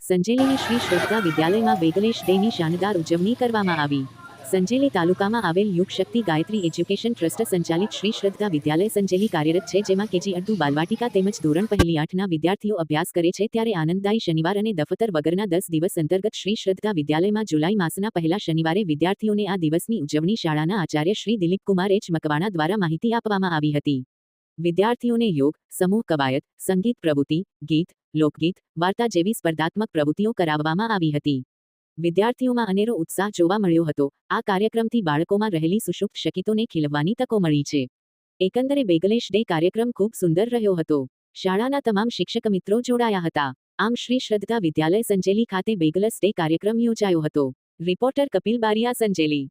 સંજેલીની શ્રી શ્રદ્ધા વિદ્યાલયમાં બેગલેશ ડેની શાનદાર ઉજવણી કરવામાં આવી. સંજેલી તાલુકામાં આવેલ યુગ શક્તિ ગાયત્રી એજ્યુકેશન ટ્રસ્ટ સંચાલિત શ્રી શ્રદ્ધા વિદ્યાલય સંજેલી કાર્યરત છે, જેમાં કેજી અડધુ બાલવાટિકા તેમજ ધોરણ પહેલી 8ના વિદ્યાર્થીઓ અભ્યાસ કરે છે. ત્યારે આનંદદાયી શનિવાર અને દફતર વગરના 10 દિવસ અંતર્ગત શ્રી શ્રદ્ધા વિદ્યાલયમાં જુલાઈ માસના પહેલા શનિવારે વિદ્યાર્થીઓને આ દિવસની ઉજવણી શાળાના આચાર્ય શ્રી દિલીપકુમાર એચ મકવાણા દ્વારા માહિતી આપવામાં આવી હતી. વિદ્યાર્થીઓને યોગ, સમૂહ કવાયત, સંગીત પ્રવૃત્તિ, ગીત, લોકગીત, વાર્તા જેવી સ્પર્ધાત્મક પ્રવૃત્તિઓ કરાવવામાં આવી હતી. વિદ્યાર્થીઓમાં અનેરો ઉત્સાહ જોવા મળ્યો હતો. આ કાર્યક્રમથી બાળકોમાં રહેલી સુષુપ્ત શક્તિઓને ખીલવવાની તકો મળી છે. એકંદરે બેગલેશ ડે કાર્યક્રમ ખૂબ સુંદર રહ્યો હતો. શાળાના તમામ શિક્ષક મિત્રો જોડાયા હતા. આમ શ્રી શ્રદ્ધા વિદ્યાલય સંજેલી ખાતે બેગલેશ ડે કાર્યક્રમ યોજાયો હતો. રિપોર્ટર કપિલ બારિયા, સંજેલી.